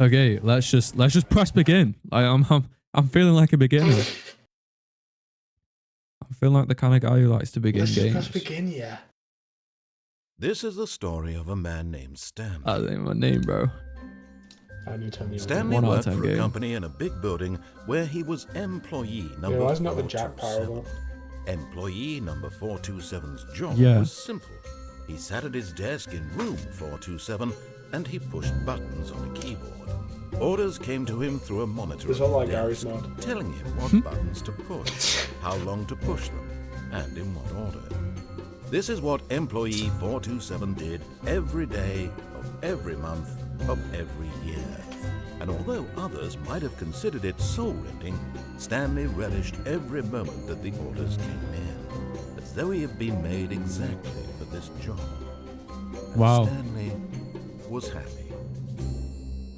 Okay, let's just press begin. I'm feeling like a beginner. I feel like the kind of guy who likes to begin Let's games. just press begin, yeah. This is the story of a man named Stanley. That ain't my name, bro. I need to turn the Stanley One out of worked 10 for a game. company in a big building where he was employee number Yeah, why isn't that the Jack 427. parable? Employee number 427's job Yeah. was simple. He sat at his desk in room 427 and he pushed buttons on a keyboard. Orders came to him through a monitor This on all like the Gary's desk, mod. telling him what buttons to push, how long to push them, and in what order. This is what employee 427 did every day of every month of every year. And although others might have considered it soul-rending, Stanley relished every moment that the orders came in, as though he had been made exactly for this job. And Wow. Stanley was happy.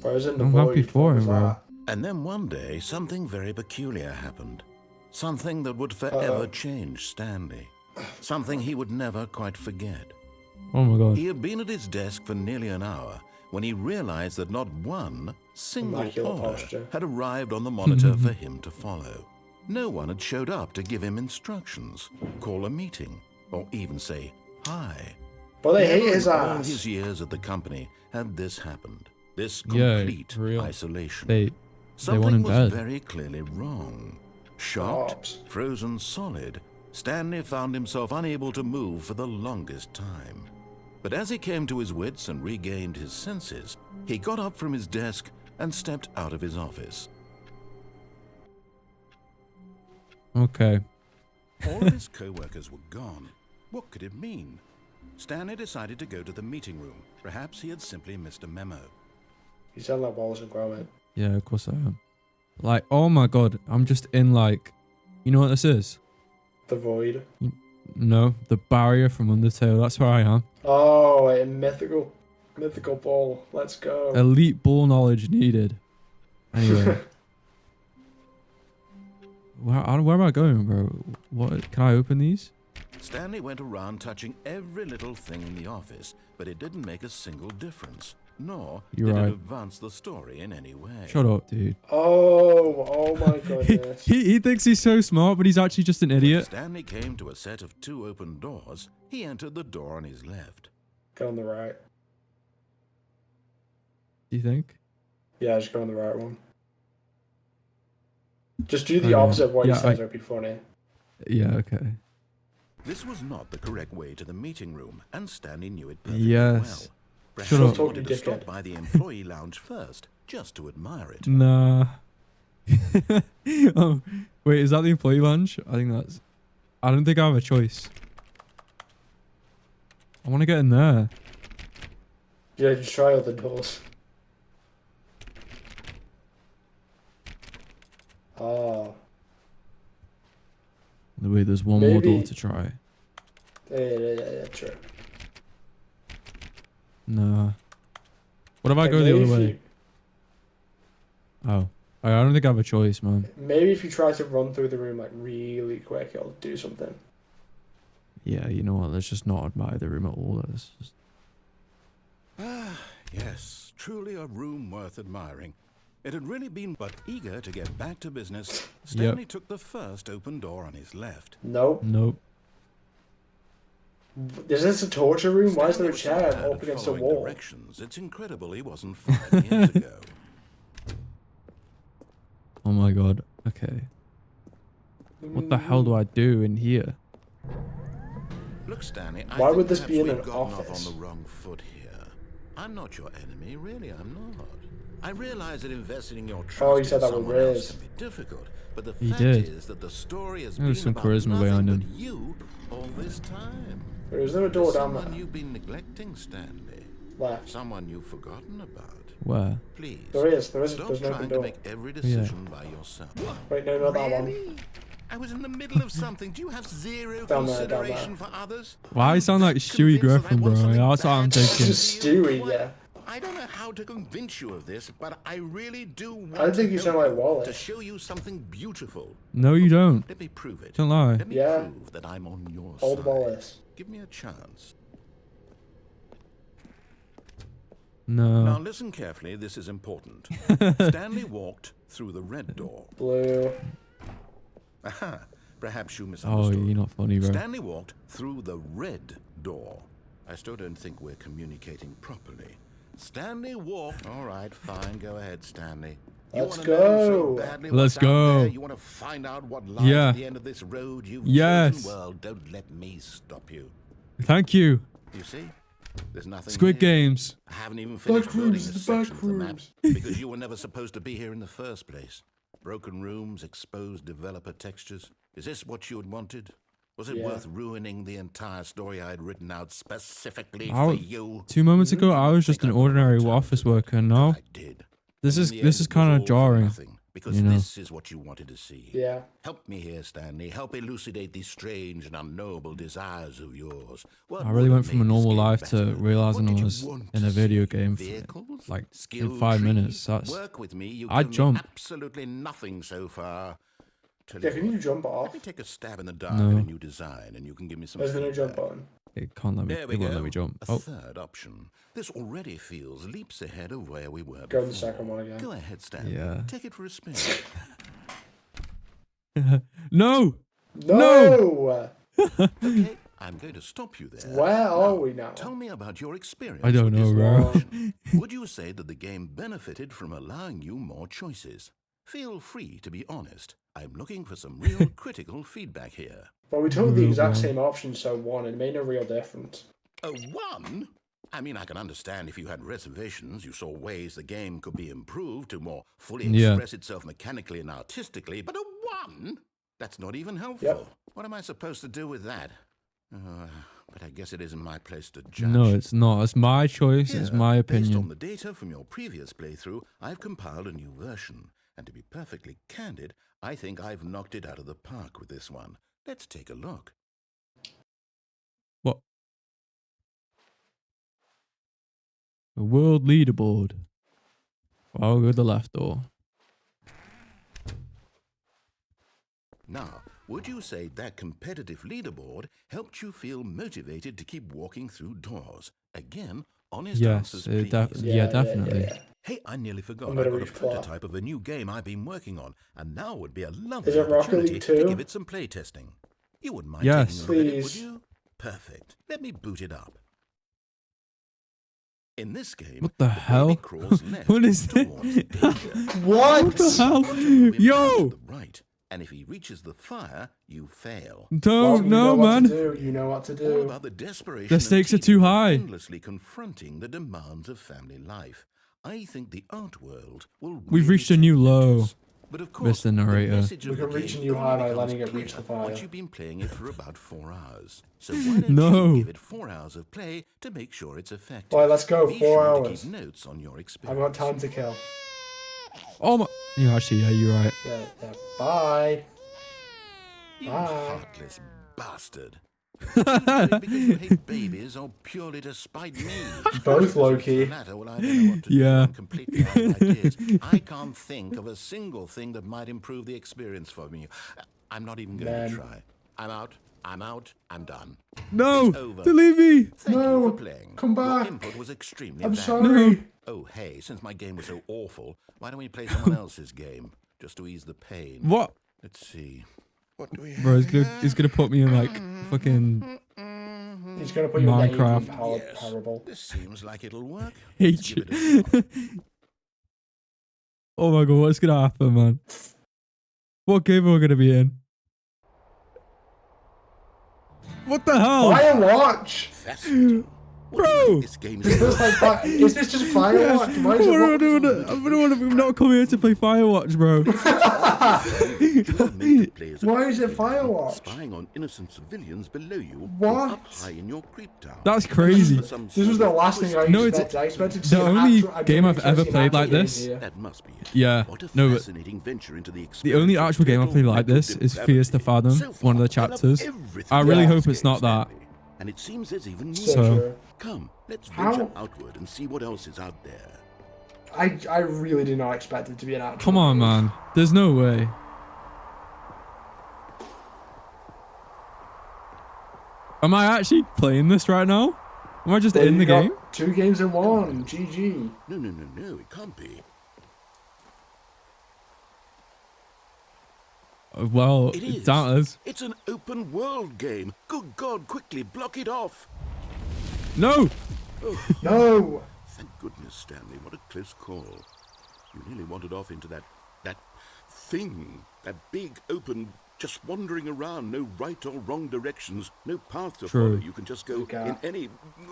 Whereas in the I'm void, happy for what was him, bro. that? And then one day, something very peculiar happened. Something that would forever change Stanley. Something he would never quite forget. Oh my god. He had been at his desk for nearly an hour when he realized that not one single Immaculate order posture. had arrived on the monitor for him to follow. No one had showed up to give him instructions, call a meeting, or even say hi. But they Never hate his in all ass. his years at the company had this happened. This Yeah, complete real. isolation. They want Something in was bed. very clearly wrong. Shocked, Ops. frozen solid, Stanley found himself unable to move for the longest time. But as he came to his wits and regained his senses, he got up from his desk and stepped out of his office. Okay. All of his co-workers were gone. What could it mean? Stanley decided to go to the meeting room. Perhaps he had simply missed a memo. You sound like Wallace and Gromit. Yeah, of course I am. Like, oh my god, I'm just in like, you know what this is? The void. No, the barrier from Undertale. That's where I am. Oh, a mythical ball. Let's go. Elite ball knowledge needed. Anyway. Where am I going, bro? What? Can I open these? Stanley went around touching every little thing in the office, but it didn't make a single difference, nor You're did right. it advance the story in any way. Shut up, dude. Oh my goodness. He thinks he's so smart, but he's actually just an When idiot. Stanley came to a set of two open doors, he entered the door on his left. Go on the right. Do you think? Yeah, just go on the right one. Just do the Okay. opposite of what Yeah, he says, it'd be funny. Yeah, okay. This was not the correct way to the meeting room, and Stanley knew it perfectly Yes. well. Shut Perhaps up. he wanted to stop Dickhead. by the employee lounge first, just to admire it. Nah. Oh, wait, is that the employee lounge? I don't think I have a choice. I want to get in there. Yeah, just try other doors. Oh. Wait, there's one more door Maybe- to try. Yeah, true. Nah. What if I Like, go the maybe other if way? you- Oh. I don't think I have a choice, man. Maybe if you try to run through the room like really quick, it'll do something. Yeah, you know what? Let's just not admire the room at all. Let's just... Ah, yes, truly a room worth admiring. It had really been, but eager to get back to business, Stanley took the first open door on his left. Nope. Nope. Is this a torture room? Why is there a Stanley was so chair bad up at against a following wall? directions, it's incredible he wasn't 5 years ago. Oh my god. Okay. What the hell do I do in here? Look, Stanley, I Why think would this perhaps be in we've an gotten office? off on the wrong foot here. I'm not your enemy, really, I'm not. I realize that investing in your trust Oh, you said in that with someone else Riz. can be difficult, but the He fact did. is that the story has There been was some about charisma nothing behind but him. you all this time. Is there a door There's down someone there? you've been neglecting, Stanley. Left. Someone you've forgotten about. Where? Please. There is. There's Stop no open trying to door. make every decision by yourself. Wait, no, not that one. Really? I was in the middle of something. Do you have zero Down there, consideration for others? Why I sound like Stewie Griffin, bro? That's what I'm thinking. Just Stewie, yeah. I don't know how to convince you of this, but I really do want I think to you sound help like Wallace. to show you something beautiful. No, you don't. Let me prove it. Don't lie. Let me Yeah. prove that I'm on your Old side. Wallace. Give me a chance. No. Now listen carefully, this is important. Stanley walked through the red door. Blue. Aha, perhaps you Oh, misunderstood. you're not funny, bro. Stanley walked through the red door. I still don't think we're communicating properly. Stanley walked... All right, fine, go ahead, Stanley. Let's You wanna know so go. badly Let's what's out go. there? You want to find out what lies Yeah. at the end of this road you've Yes. chosen? Well, don't let me stop you. Thank you. You see? There's nothing Squid here. Games. I haven't even finished building rooms, the the sections back of the map rooms. because you were never supposed to be here in the first place. Broken rooms, exposed developer textures. Is this what you had wanted? Was it Yeah. worth ruining the entire story I had written out specifically I for w- you? 2 moments ago, I was just Think an I would ordinary have office returned, worker. but Now I did. this And is in the this end, is it was kind all of for jarring. nothing, because you know. this is what you wanted to see. Yeah. Help me here, Stanley. Help elucidate these strange and unknowable desires of yours. What I really would went have from a made this normal game life better? to realizing What I did you was want in to a video see? game for, Vehicles? like, in Skill 5 tree? minutes. That's Work with me. You've I'd given me jump. absolutely nothing so far. Tell Yeah, you can you what, jump let off? me take a stab in the dark No. at a new design, and you can give me some There's no jump feedback. button. it can't let me. There It we won't go. let me jump. A Oh, third option. This already feels leaps ahead of where we were Go before. to the second one again. Go ahead, Stanley. Yeah. Take it for a spin. no. No! Okay, I'm going to stop you there. Where are Now, we now? Tell me about your experience. I don't with know, this bro. version. Would you say that the game benefited from allowing you more choices? Feel free to be honest. I'm looking for some real critical feedback here. But we took the exact man. same option, so one, it made no real difference. A one? I mean, I can understand if you had reservations, you saw ways the game could be improved to more fully Yeah. express itself mechanically and artistically, but a one? That's not even helpful. Yep. What am I supposed to do with that? But I guess it isn't my place to judge. No, it's not. It's my choice. It's Here, my Based on opinion. the data from your previous playthrough, I've compiled a new version. And to be perfectly candid, I think I've knocked it out of the park with this one. Let's take a look. What? The world leaderboard. I'll go to the left door. Now, would you say that competitive leaderboard helped you feel motivated to keep walking through doors? Again, honest Yes, answers, it please. yeah, definitely. yeah. Hey, I nearly forgot. I'm I've gonna got a reach plot. prototype of a new game I've been working on, and now would be a lovely Is it Rocket opportunity League to 2? give it some playtesting. You wouldn't mind Yes. taking a look at it, would Please. you? Perfect. Let me boot it up. In this game, What the baby hell? crawls left What is towards this? danger. What? What the hell? Want to move him out Yo! to the right, and if he reaches the fire, you fail. Well, Don't you know know, what man. to do. You know what to All do. about the desperation The and stakes are tedium too of high. endlessly confronting the demands of family life. I think the art world will. We've really reached a take new low, notice. But of course, Mr. Narrator. the message We of can the reach a game new high by only letting becomes it reach the clear fire. once you've been playing it for about 4 hours. So why don't No. you give it 4 hours of play to make sure it's effective? Alright, let's go. Be 4 sure hours. To keep notes on your I've experience. got time to kill. Oh my. Yeah, actually, yeah, you're right. Yeah, yeah. Bye. You Bye. heartless bastard. Do you do it because you hate babies or purely to spite me? Both, Loki. For the latter, well, I don't know what to do. Yeah. I'm completely out of ideas. I can't think of a single thing that might improve the experience for me. I'm not even going Man. to try. I'm out. I'm out. I'm done. No, It's over. don't leave me. Thank No, you for playing. come Your back. input was extremely I'm valuable. sorry. Oh, hey, since my game was so awful, why don't we play someone else's game? Just to ease the pain. What? Let's see. What do we Bro, have? he's gonna put me in like fucking He's gonna put you in Minecraft. the power Yes. parable. This seems like it'll work. hate Let's you. give it a shot. Oh my god, what's gonna happen, man? What game am I gonna be in? What the hell? Firewatch! Fascinating. What do you Bro! think this game Is is this like is this just Firewatch? Why is it I'm not coming here to play Firewatch, bro. Why is it Firewatch? Spying on innocent civilians below you or What? up high in your creep tower. That's crazy. For some This was sort the of last thing I No, it's- expected. I expected to see the an only actual- I game I've didn't expect ever to see an played like actual game this. here. That must be it. Yeah. What a No, but fascinating venture into the the experience only of actual game I total played like this is Fears to Fathom, So one of the far, I love chapters. everything I really about hope this it's not game, that. Stanley. And it seems there's even more. So So- true. Come, let's How- venture outward and see what else is out there. I really did not expect it to be an actual Come on, game. man. There's no way. Am I actually playing this right now? Am I just Well, in you the got game? 2 games in 1. GG. No, it can't be. Well, It is. doubters. It's an open world game. Good God, quickly block it off. No! Oh, No. thank goodness, Stanley. What a close call. You nearly wandered off into that thing. That big, open, just wandering around. No right or wrong directions. No path to True. follow. You can just go in any...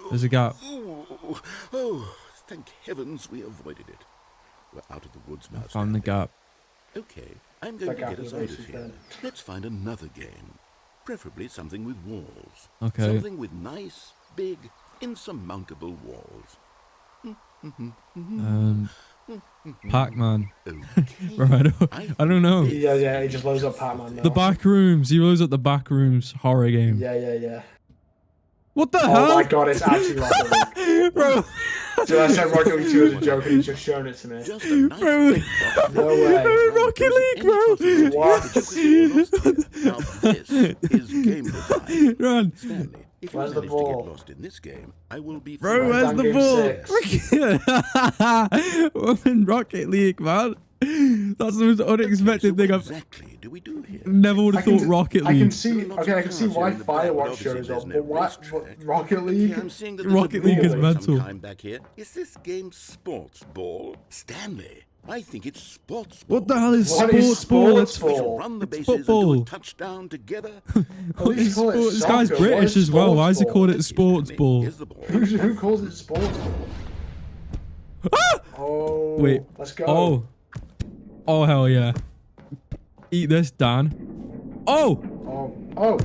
There's a gap. Oh, thank heavens we avoided it. We're out of the woods now, Found the Stanley. gap. Okay, I'm going to That get gap us is out of racist here. then. Let's find another game. Preferably something with walls. Okay. Something with nice, big, insurmountable walls. Pac-Man. Okay. Bro, I don't know. Yeah, he just loads up Pac-Man now. The back rooms. He loads up the back rooms horror game. Yeah. What the Oh hell? my god, it's actually Rocket League. Bro. Dude, I said Rocket League 2 as a joke and he's just shown it to me. Just a nice Bro. big box. No way. Rocket League, bro. What? Now this is game design. Run. Stanley, if you Where's the manage to ball? get lost in this game, I will be Bro, thrilled. where's Done the game ball? We're in Rocket League, man. That's the most unexpected So thing what I've exactly do we do here? never would have thought Rocket I can League. see. Okay, I can see why Firewatch shows up, but what Rocket League? Yeah, I'm seeing that there's Rocket a League ball is of mental. some kind back here. Is this game sports ball? Stanley, I think it's sports ball. What the hell is What is sports ball? sports It's We shall ball? run the It's bases and do football. a touchdown together. At least call it This guy's soccer. What British is as well. Why does he sports call ball? it sports Stanley, ball? here's the ball. Who calls it sports ball? Ah! Oh, Wait. let's go. Oh. Oh, hell yeah. Eat this, Dan. Oh! Oh.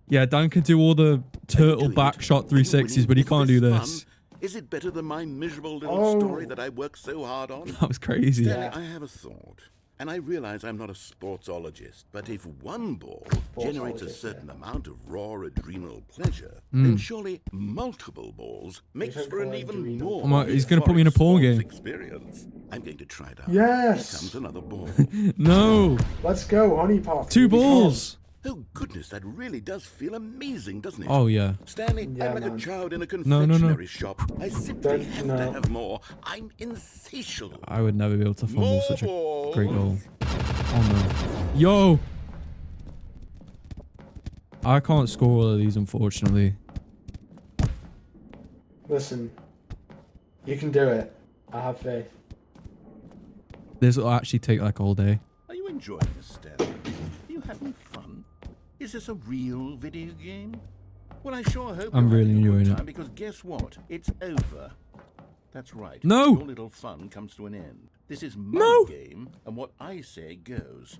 Yeah, Dan can do all the turtle Do it. back shot Are you 360s, winning? but he Is can't do fun? this. Is it better than my miserable little Oh. story that I worked so hard on? That was crazy. Stanley, I have a thought. And I realize I'm not a sportsologist, but if one ball generates a Sportsologist, certain amount of raw adrenal pleasure, Hmm. then surely multiple balls makes don't for an call it even adrenal. more Oh my- he's gonna put me in a porn euphoric game. sports experience. I'm going to try it out. Yes. Here comes another ball. No. Let's go, honey pot. 2 balls. Oh goodness, that really does feel amazing, doesn't it? Oh, yeah. Stanley, Yeah, I'm like man. a child in a No, no, no. confectionery shop. I simply Don't- have no. to have more. I'm insatiable. I would never be able to fumble More such a balls. great goal. Oh, no. Yo! I can't score all of these, unfortunately. Listen, you can do it. I have faith. This will actually take like all day. Are you enjoying this, Stanley? Are you having fun? Is this a real video game? Well, I sure hope I'm you're really having a good enjoying it. time, because guess what? It's over. That's right. No! Your little fun comes to an end. This is my No! game, and what I say goes.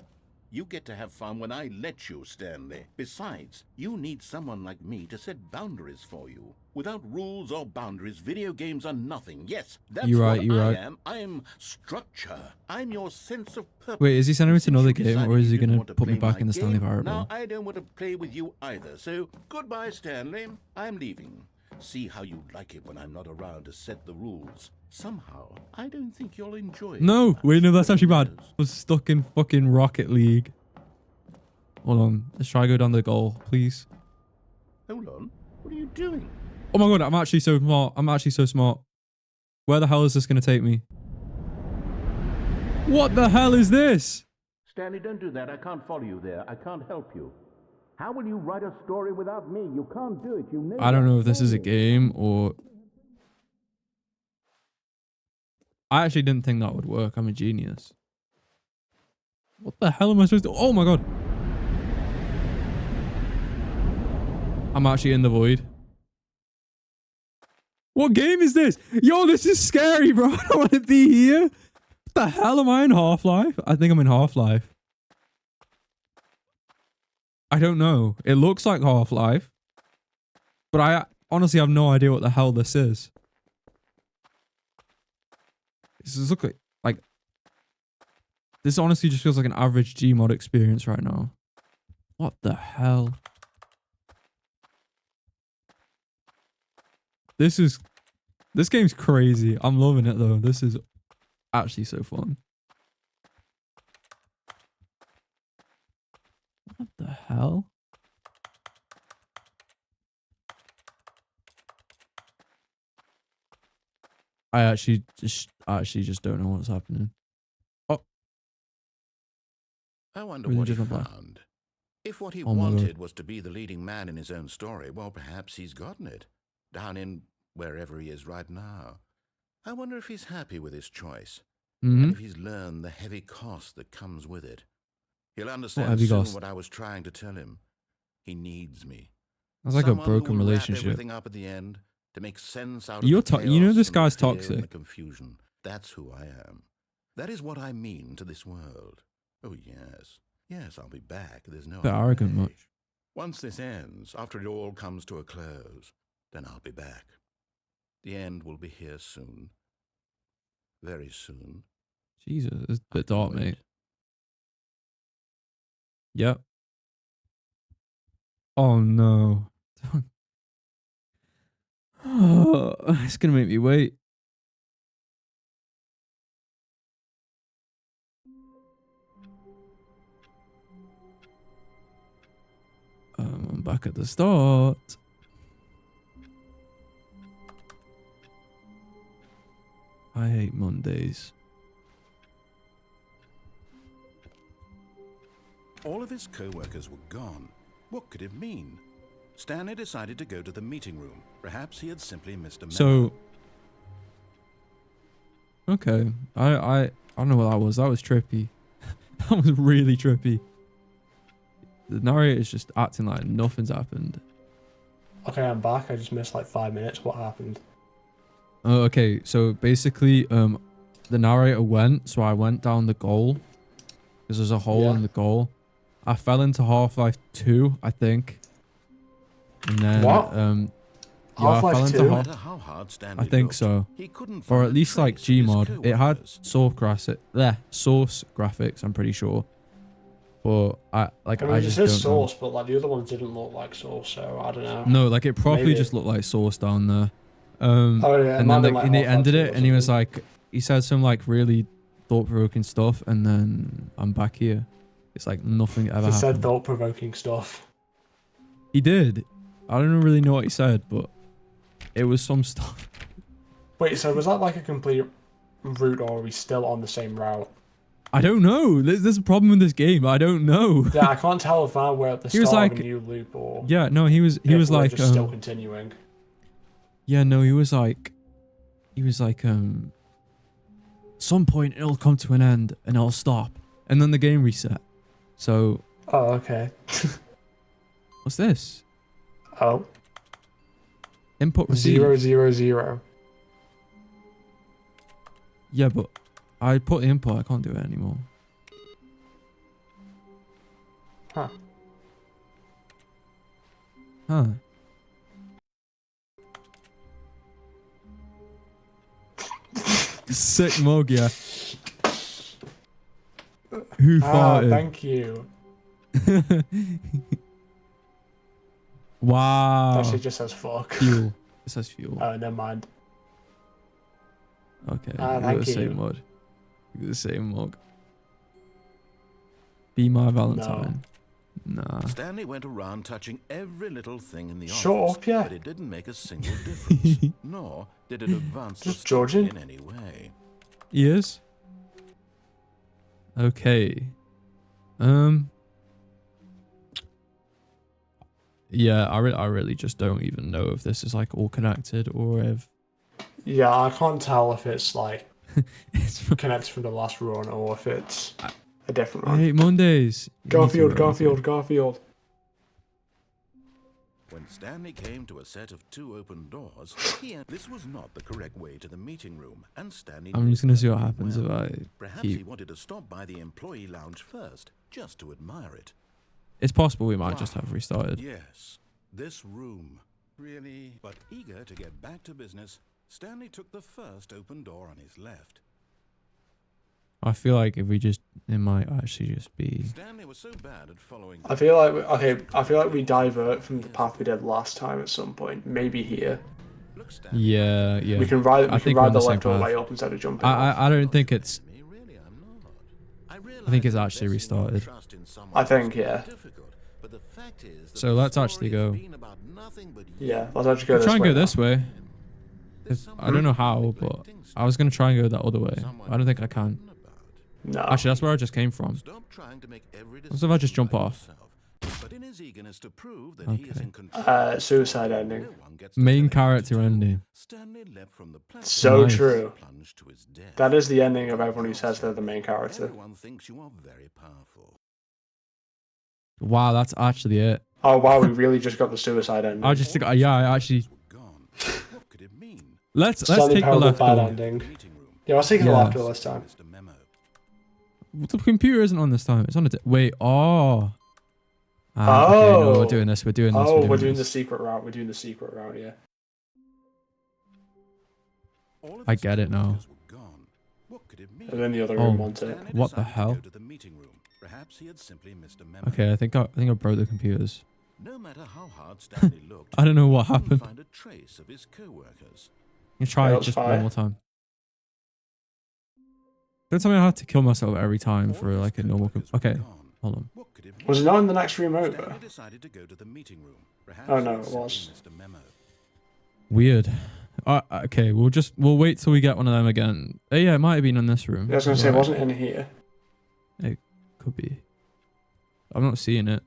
You get to have fun when I let you, Stanley. Besides, you need someone like me to set boundaries for you. Without rules or boundaries, video games are nothing. Yes, that's You're right, what you're I right. am. I'm structure. I'm your sense of purpose. Wait, is he sending me to Since another you game, decided or is you he didn't gonna want to put me play back my in the Stanley game, Pirate Now Ball? I don't want to play with you either. So goodbye, Stanley. I'm leaving. See how you like it when I'm not around to set the rules. Somehow, I don't think you'll enjoy it. No! much. Wait, no, that's actually bad. Yes. I was stuck in fucking Rocket League. Hold on. Let's try to go down the goal, please. Hold on. What are you doing? Oh my god, I'm actually so smart. I'm actually so smart. Where the hell is this going to take me? What the hell is this? Stanley, don't do that. I can't follow you there. I can't help you. How will you write a story without me? You can't do it. You know I don't that. know if this is a game or... I actually didn't think that would work. I'm a genius. What the hell am I supposed to... Oh my god. I'm actually in the void. What game is this? Yo, this is scary, bro. I don't want to be here. What the hell am I in Half-Life? I think I'm in Half-Life. I don't know. It looks like Half-Life. But I honestly have no idea what the hell this is. This is look like this honestly just feels like an average Gmod experience right now. What the hell? This game's crazy. I'm loving it though. This is actually so fun. What the hell? I actually just don't know what's happening. Oh, I wonder Really what he just went by. found. If what he Oh my God. wanted was to be the leading man in his own story, well, perhaps he's gotten it. Down in wherever he is right now. I wonder if he's happy with his choice. Mm-hmm. And if he's learned the heavy cost that comes with it. He'll understand heavy soon cost? what I was trying to tell him. He needs me. That's like Someone a broken who will wrap relationship. everything up at the end to make sense out of You're the you know chaos this and guy's the fear toxic. and the confusion. That's who I am. That is what I mean to this world. Oh yes, yes, I'll be back. There's no Bit other arrogant way. much. Once this ends, after it all comes to a close, then I'll be back. The end will be here soon. Very soon. Jesus, it's a I bit can dark, wait. mate. Yep. Oh no. It's gonna make me wait. I'm back at the start. I hate Mondays. All of his co-workers were gone. What could it mean? Stanley decided to go to the meeting room. Perhaps he had simply missed a memo. So, okay, I don't know what that was. That was trippy. That was really trippy. The narrator's just acting like nothing's happened. Okay, I'm back. I just missed like 5 minutes. What happened? Oh, okay. So basically, the narrator went. So I went down the goal because there's a hole Yeah. in the goal. I fell into Half-Life 2, I think. And then, What? yeah, I Half-Life fell into 2? No Half. matter how hard Stanley I think looked, so. he couldn't Or find at a least like trace of his Gmod. It had co-workers. source graphics, I'm pretty sure. But I I just it says don't know. Source, but like the other ones didn't look like Source, so I don't know. No, like it probably Maybe. just looked like source down there. Oh yeah, it And might then be like and they Half-Life ended 2 it or and he was something. like, he said some like really thought-provoking stuff and then I'm back here. It's like nothing ever He said happened. thought-provoking stuff. He did. I don't really know what he said, but it was some stuff. Wait, so was that like a complete route, or are we still on the same route? I don't know. There's a problem with this game. I don't know. Yeah, I can't tell if now we're at the He was start of like- a new loop or Yeah, no, he was if we're like just still continuing. yeah, no, he was like some point it'll come to an end and it'll stop and then the game reset. So Oh, okay. what's this? Oh, Input received. 000. Yeah, but I put the input. I can't do it anymore. Huh. Huh. Sick mug, yeah. Who Ah, farted? thank you. Wow. That shit just says fuck. Fuel. It says fuel. Oh, never mind. Okay. Ah, You got thank the same you. mug. You got the same mug. Be my Valentine. Nah. Stanley went around touching every little thing in the Shut office, up, yeah. but it didn't make a single difference, nor did it advance the Just story judging. in any way. He is? Okay. Yeah, I really just don't even know if this is like all connected or if Yeah, I can't tell if it's like it's. connected from the last run or if it's a different I run. hate Mondays. Me Garfield, too, Garfield, Garfield. When Stanley came to a set of 2 open doors, this was not the correct way to the meeting room, and Stanley I'm knew just gonna see that what very happens well. if I Perhaps he keep. wanted to stop by the employee lounge first, just to admire it. It's possible we might just have restarted. Yes, this room. Really? But eager to get back to business, Stanley took the first open door on his left. I feel like if we just, it might actually just be. Stanley was so bad at following. I feel like we divert from the path we did last time at some point. Maybe here. Look, Stanley, Yeah. We can ride I think we're ride on the the same left all the path. way up instead of jumping off. I don't think it's. me, really, I'm not. I think it's realize that actually investing your restarted. trust in someone I think, is yeah. difficult, but the fact is that So the let's story actually has go. been about nothing but Yeah, you. let's actually go We'll this try and way go now. this way. I don't know how, but I was gonna try and go that other way. I don't think I can. No. Actually, that's where I just came from. Stop trying to make every What if I just jump decision by off? yourself. But in his eagerness to prove that he is in control, Suicide ending. no one gets to Main tell him what to character do. ending. Stanley leapt from the platform So Nice. true. plunged to his death. That is the ending of everyone who says they're the main character. Everyone thinks you are very powerful. Wow, that's actually it. Oh wow, we really just got the suicide ending. I just yeah, I actually Were gone. What could it mean? let's Stanley take the Parable left bad door. ending. Meeting room. Yeah, I was taking the Yeah. left door this time. Mr. Memo. The computer isn't on this time. It's on a wait. Oh. Okay, no, we're doing this. We're doing this. Oh, we're doing the this. secret route. We're doing the secret route, yeah. All of I his get it now. coworkers were gone. What could it mean? And then the other Oh. room wants it. Stanley What the decided to hell? go to the meeting room. Perhaps he had simply missed a memo. Okay, I think I broke the computers. No matter how hard Stanley looked, I don't know what he couldn't happened. find a trace of his co-workers. You try Yeah, it that's just fine. one more time. Don't tell me I have to kill myself every time All for of his like a normal. co-workers were Okay, gone. hold on. What could it mean? Was it not in the next room over? Stanley decided to go to the meeting room. Perhaps Oh, he no, had it simply was. missed a memo. Weird. Okay, we'll wait till we get one of them again. Yeah, it might have been in this room. I was gonna say, it Right. wasn't in here. Could be. I'm not seeing it.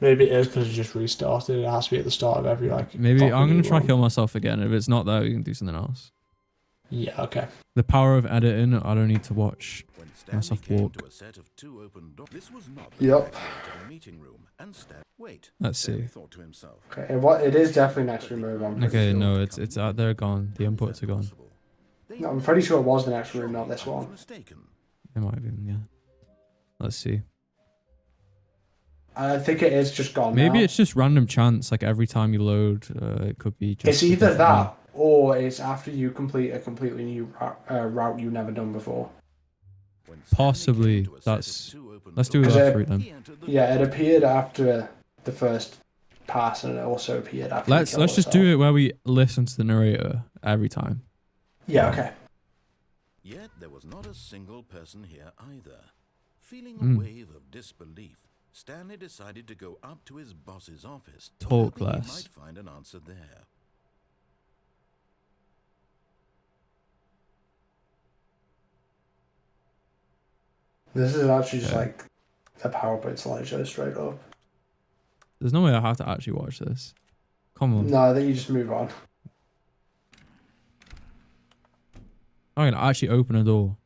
Maybe it is because it just restarted. It has to be at the start of every like. Maybe proper I'm gonna new try one. kill myself again. If it's not there, we can do something else. Yeah. Okay. The power of editing. I don't need to watch. When Stanley Myself came walk. to a set of two open doors, this was not the Yep. right time to the meeting room. And wait. Let's Stanley see. thought to himself. Okay. It is definitely next room over. I'm pretty Okay, sure. no, it's out there, gone. The inputs are gone. No, I'm pretty sure it was the next room, not this one. Mistaken. It might have been, yeah. Let's see. I think it is just gone. Maybe now. it's just random chance. Like every time you load, it could be. Just It's a either different that or it's after you complete a completely new route you've never done before. When Stanley Possibly, came to a set of that's- two open Let's do doors, that it- for it then. he entered the Yeah, it door. appeared after the first pass, and it also appeared after. Let's just do it where we listen to the narrator every time. Yeah. Okay. Yet there was not a single person here either. Feeling a Mm. wave of disbelief, Stanley decided to go up to his boss's office. Talk hoping less. He might find an answer there. This is actually just Okay. like a PowerPoint slideshow straight up. There's no way I have to actually watch this. Come on. No, I think you just move on. I'm gonna actually open a door.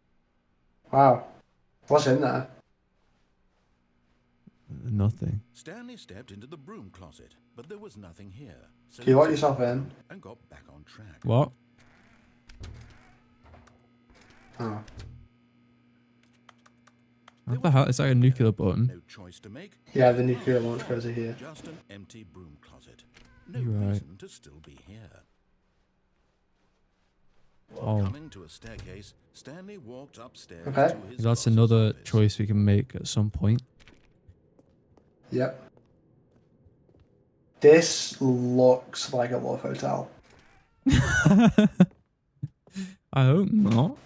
Wow. What's in there? Nothing. Stanley stepped into the broom closet, but there was nothing here. So Can you he lock yourself in? and got back on track. What? Oh. What the hell? It's like a nuclear button. No choice to make. Yeah, the nuclear launch goes in here. Just an empty broom closet. No You're right. reason to still be here. Oh, Coming to a staircase, Stanley walked upstairs Okay. to his that's boss's another office. choice we can make at some point. Yep. This looks like a love hotel. I hope not.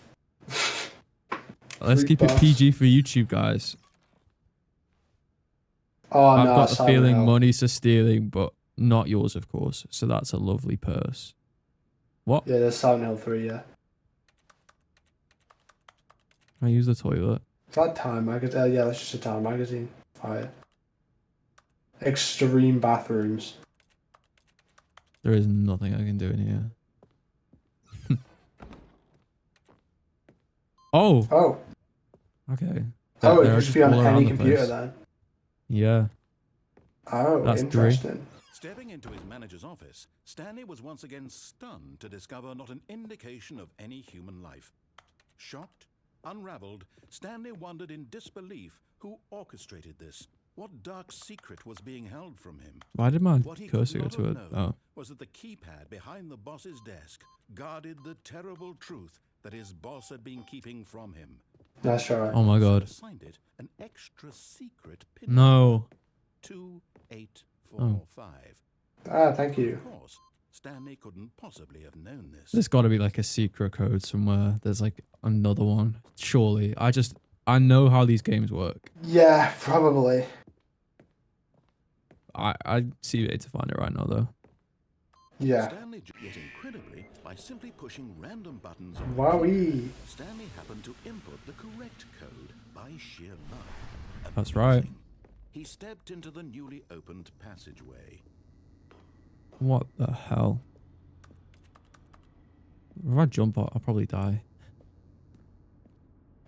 Let's Freak keep it boss. PG for YouTube, guys. Oh I've no, got the Silent feeling Hill. money's for stealing, but not yours, of course. So that's a lovely purse. What? Yeah, there's Silent Hill 3, yeah. I use the toilet. Is that Time magazine? Yeah, that's just a Time magazine. Fire. Extreme bathrooms. There is nothing I can do in here. Oh, Oh. okay. Oh, it They're could just be on all around any the computer place. then. Yeah. Oh, That's three. interesting. Stepping into his manager's office, Stanley was once again stunned to discover not an indication of any human life. Shocked, unraveled, Stanley wondered in disbelief who orchestrated this. What dark secret was being held from him? Why did my What he could cursor go not to have it? known Oh. was that the keypad behind the boss's desk guarded the terrible truth that his boss had been keeping from him. That's right. Oh my god. Assigned it an extra secret pin. No. 2845. Ah, thank you. Of course, Stanley couldn't possibly have known this. There's got to be like a secret code somewhere. There's like another one. Surely. I know how these games work. Yeah, probably. I see a way to find it right now though. Yeah. Stanley, yet incredibly, by simply pushing random buttons on the Wowee. keypad, Stanley happened to input the correct code by sheer luck. That's right. Amazing. He stepped into the newly opened passageway. What the hell? If I jump, I'll probably die.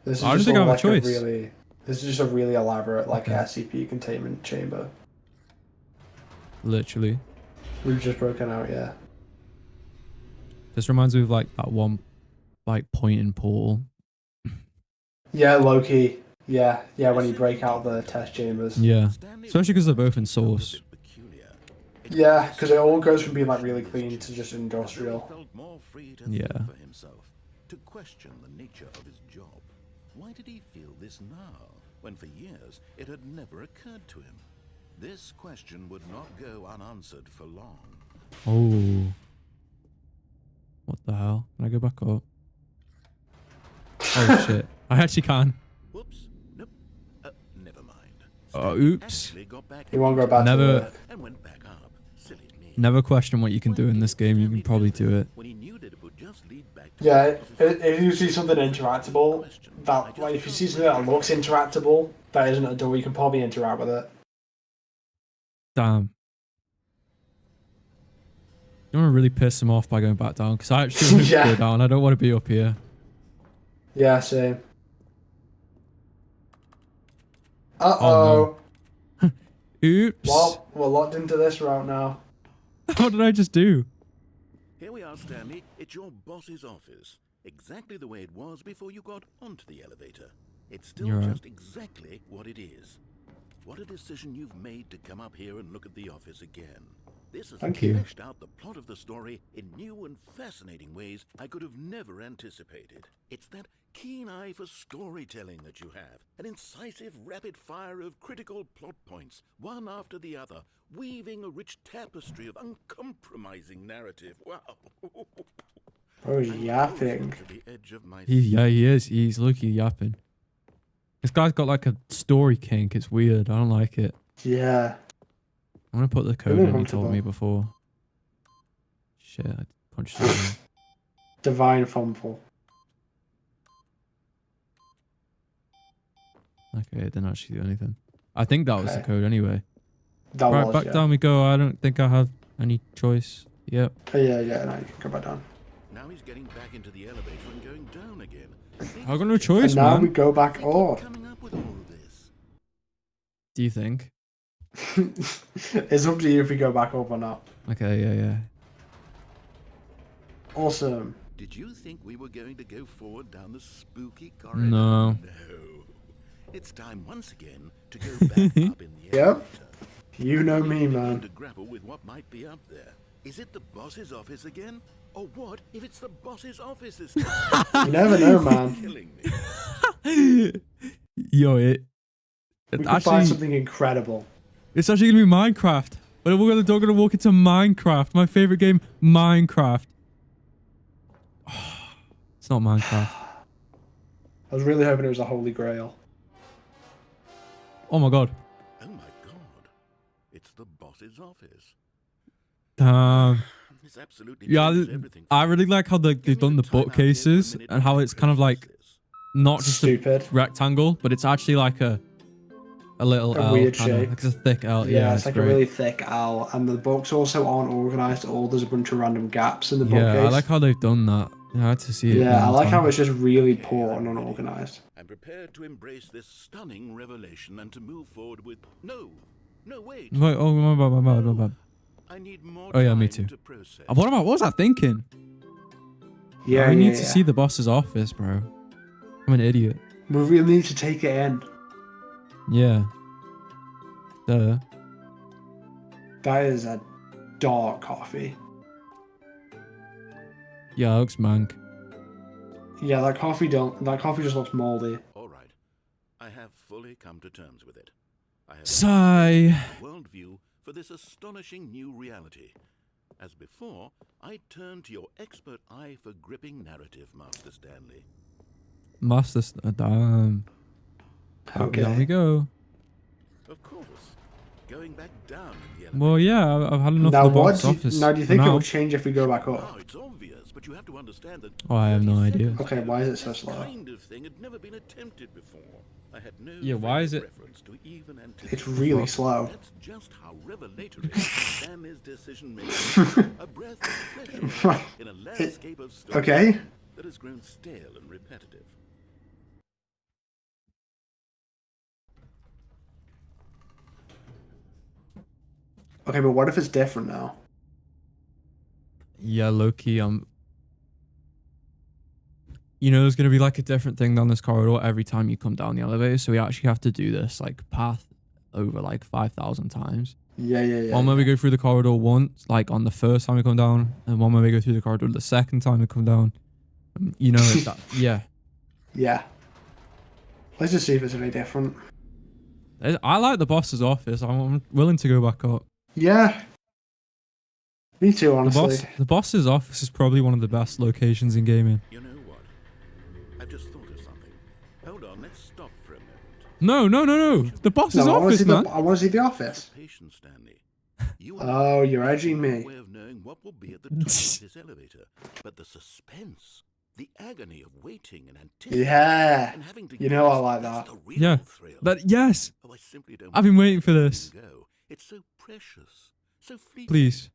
This is I don't just think I have a like choice. This is just a really elaborate like Okay. SCP containment chamber. Literally. We've just broken out, yeah. This reminds me of like that one like point in Portal. Yeah, Loki. Yeah, when you break out the test chambers. Yeah. Especially because they're both in Source. Yeah, because it all goes from being like really clean to just industrial. Felt more free to Yeah. think for himself, to question the nature of his job. Why did he feel this now, when for years it had never occurred to him? This question would not go unanswered for long. Oh. What the hell? Can I go back up? Oh shit. I actually can. Whoops. Nope. Never mind. Oh, Stanley oops. actually got back You won't go back Never- to work. and went back up. Silly me. Never question what you can do in this game. You can probably do it. When he knew that it would just lead back to Yeah, the if you see something interactable, that like if you see something that looks interactable, that isn't a door, you can probably interact with it. Damn. You want to really piss him off by going back down? Because I actually want to Yeah. go down. I don't want to be up here. Yeah, same. Oh, Oops. Well, we're locked into this route now. What did I just do? Here we are, Stanley. It's your boss's office. Exactly the way it was before you got onto the elevator. It's still You're right. just exactly what it is. What a decision you've made to come up here and look at the office again. This has Thank you. fleshed out the plot of the story in new and fascinating ways I could have never anticipated. It's that keen eye for storytelling that you have, an incisive rapid fire of critical plot points, one after the other, weaving a rich tapestry of uncompromising narrative. Wow. Oh, he's yapping. To the edge of my Yeah, he is. He's lucky yapping. This guy's got like a story kink. It's weird. I don't like it. Yeah. I'm gonna put the code in you told me before. Shit, I punched it in. Divine fumble. Okay, it didn't actually do anything. I think that was the Okay. code anyway. That Right, was, back yeah. down we go. I don't think I have any choice. Yep. Oh, yeah, no, you can go back down. Now he's getting back into the elevator and going down again. I've got no choice, And now man. we go back up. Coming up with all of this. Do you think? It's up to you if we go back up or not. Okay, yeah. Awesome. Did you think we were going to go forward down the spooky corridor? No. No. It's time once again to go back up in the Yep. elevator. You know me, Begin man. to grapple with what might be up there. Is it the boss's office again? Or what if it's the boss's office this time? You never know, man. Killing me. Yo, it We can actually find something incredible. it's actually gonna be Minecraft. But we're gonna walk into Minecraft. My favorite game, Minecraft. It's not Minecraft. I was really hoping it was a holy grail. Oh my god. Oh my god. It's the boss's office. Damn. This absolutely Yeah, changes everything. I really like how they've Give me done the time out here for a bookcases minute and how to it's kind of like process this. not just a Stupid. rectangle, but it's actually like a little A L, weird kinda. shape. Like it's a thick L. Yeah, Yeah, it's like great. a really thick owl, and the books also aren't organised at all. There's a bunch of random gaps in the Yeah, bookcase. I like how they've done that. I had to see it. Yeah, I one like time. how it's just really Okay, poor I'm and ready. unorganised. I'm prepared to embrace this stunning revelation and to move forward with no, wait. Wait, oh my bad. I need more Oh, yeah, time me too. to process. What was I thinking? Yeah, we yeah, need to see the boss's office, bro. I'm an idiot. We really need to take it in. Yeah. Duh. That is a dark coffee. Yeah, it looks mank. Yeah, that coffee just looks mouldy. All right, I have fully come to terms with it. I have Sigh. a worldview for this astonishing new reality. As before, I turn to your expert eye for gripping narrative, Master Stanley. Master, damn. Okay. Down we go. Of course, going back down in the elevator. Well, yeah, I've had enough Now, of the what? box office. Now, do you for think it now. will change if we go back Now up? it's obvious, but you have to understand that Oh, I have no 30 idea. seconds Okay, ago, why is it so this slow? kind of thing had never been attempted before. I had no Yeah, why frame is of it- reference to even anticipate. It's really slow. That's just how revelatory Stanley's decision making. A breath of pleasure in a landscape of stories Okay. that has grown stale and repetitive. Okay, but what if it's different now? Yeah, low-key, you know, there's going to be like a different thing down this corridor every time you come down the elevator. So we actually have to do this like path over like 5,000 times. Yeah. One where we go through the corridor once, like on the first time we come down, and one where we go through the corridor the second time we come down. You know, it's that, yeah. Yeah. Let's just see if it's any different. I like the boss's office. I'm willing to go back up. Yeah. Me too, honestly. The boss's office is probably one of the best locations in gaming. You know what? I've just thought of something. Hold on, let's stop for a moment. No. The boss's No, office, man. I want to see the office. Patience, Stanley. Oh, you're edging me. Way of knowing what will be at the top of this elevator, but the suspense, the agony of waiting and anticipating, Yeah. and having to You know I guess, like that's that. the real Yeah. thrill. But yes, Oh, I simply don't I've been want waiting for to let this. it go. It's so precious, so fleeting. Please.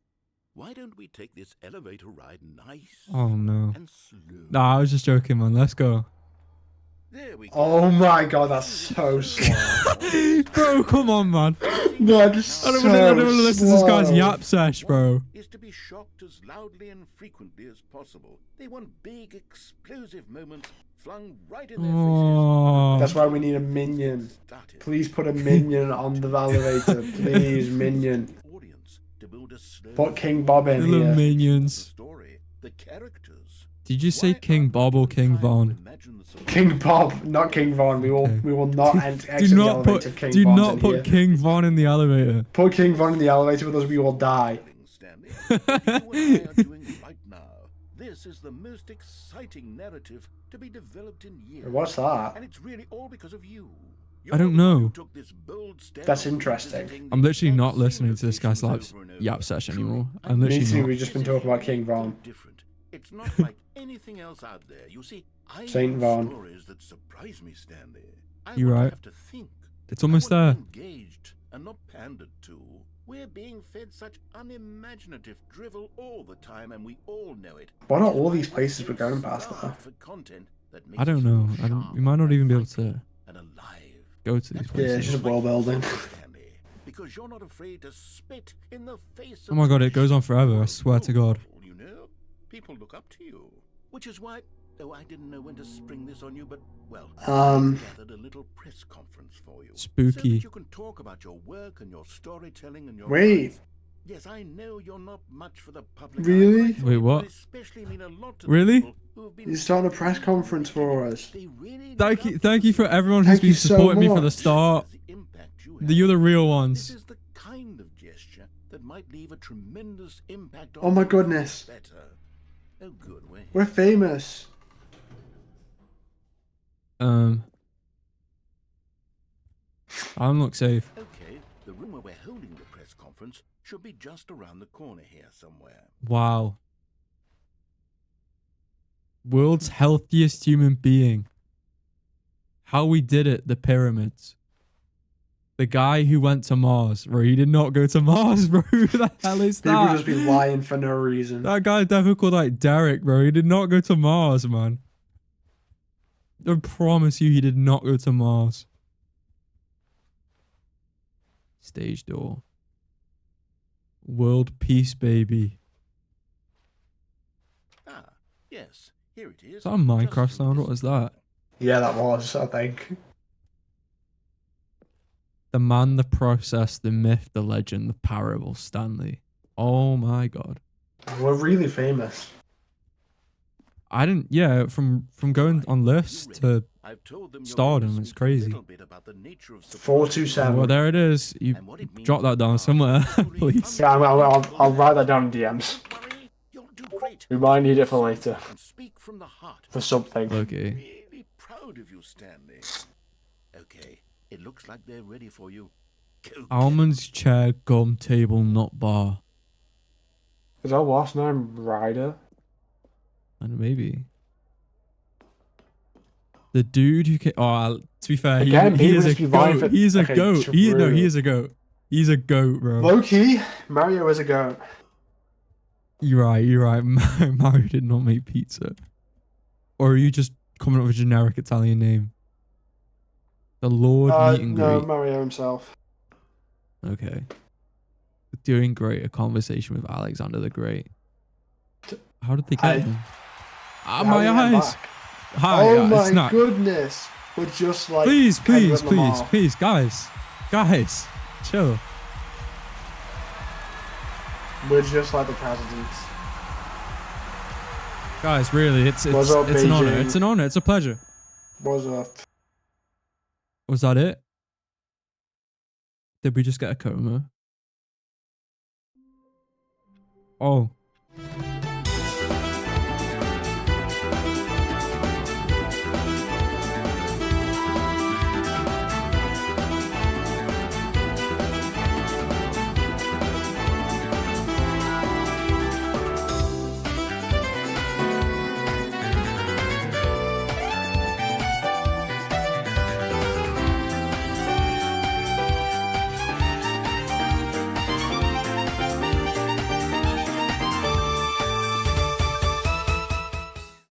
Why don't we take this elevator ride nice Oh no. and slow? Nah, I was just joking, man. Let's go. There we go. Oh my god, that's so slow. Bro, come on, man. No, just I don't so want to listen to this guy's slow. yap sesh, bro. Is to be shocked as loudly and frequently as possible. They want big, explosive moments flung right in their Oh. That's why we need a minion. faces. Started. Please put a minion on the elevator. Please, minion. Audience to build a slow Put King Bob in The little here. the minions. story, the characters. Did you say Why King aren't Bob or we King trying to Von? imagine the King Bob, not King Von. We will Okay. we will not exit Do the not elevator. put King do Von's not in put here. King Von in the elevator. Put King Von in the elevator with us. We will die. Stanley, what you and I are doing right now. This is the most exciting narrative to be developed in years. What's that? And it's really all because of you. I don't You're the one know. who took this bold step That's of interesting. visiting I'm the literally exact not same listening to this guy's locations labs over and over. yap sesh Truly, anymore. I'm I'm Me literally too. not. We've just been talking about King Von. Different. It's not like anything else out there. You see, I Saint love Von. stories that surprise me, Stanley. I You're want to right. have to think. It's almost I there. want to be engaged and not pandered to. We're being fed such unimaginative drivel all the time, and we all know it. Why not Which is all why these we're places we're so going past starved though? for content that makes I don't us know. feel sharp We might not and even be able vital to and alive. go to these That's Yeah, it's places. just a world building. Stanley, because you're not afraid to spit in the face Oh my of god, the it goes on forever, I real swear to God. world, you know? People look up to you. Which is why, though I didn't know when to spring this on you, but, well, I've gathered a little press conference for you. So Spooky. that you can talk about your work and your storytelling and your Wait. life. Yes, I know you're not much for the public. Really? eye, but I thought Wait, it would what? especially mean a lot to Really? people who have been He's starting a press conference for us. They really Thank look you, up thank to you for you. everyone who's Thank been you so supporting me from the much. start. The impact you You're the have. real This ones. is the kind of gesture that might leave a tremendous impact on Oh my people who goodness. are better. Oh, good way. We're famous. I don't look safe. Okay, the room where we're holding the press conference should be just around the corner here somewhere. Wow. World's healthiest human being. How we did it, the pyramids. The guy who went to Mars, bro. He did not go to Mars, bro. Who the hell is People that? just be lying for no reason. That guy definitely called like Derek, bro. He did not go to Mars, man. I promise you he did not go to Mars. Stage door. World peace, baby. Ah, yes, here it is. Is that a Minecraft Just through sound? this What was that? Yeah, that was, I think. The man, the process, the myth, the legend, the parable, Stanley. Oh my god. We're really famous. I didn't, yeah, from going on lists to, I've told them you're stardom, going to it's speak crazy. A little bit about the nature of 427. well, there it is. You and what it means jot that to down be somewhere, truly please. Yeah, I'll write that down in DMs. Don't worry, you'll do great. We might need it for later. And speak from the heart. For something. Okay. Really proud of you, Stanley. Okay, it looks like they're ready for you. Almonds, chair, gum, table, not bar. Is our last name Ryder? And maybe. The dude who came... Oh, to be fair, Again, he people is a just be vying goat. for- He's a okay, goat. He true. is a goat. He's a goat, bro. Low key, Mario is a goat. You're right. Mario did not make pizza. Or are you just coming up with a generic Italian name? The Lord Meet and No, Greet. Mario himself. Okay. Doing great. A conversation with Alexander the Great. How did they get him? Ah, How my did he get eyes. back? Hi, Oh it's my not. goodness. We're just like... Please, Kendrick Lamar. guys. Guys, chill. We're just like the presidents. Guys, really, it's What's up, an honor. Beijing? It's an honor. It's a pleasure. What's up? Was that it? Did we just get a coma? Oh.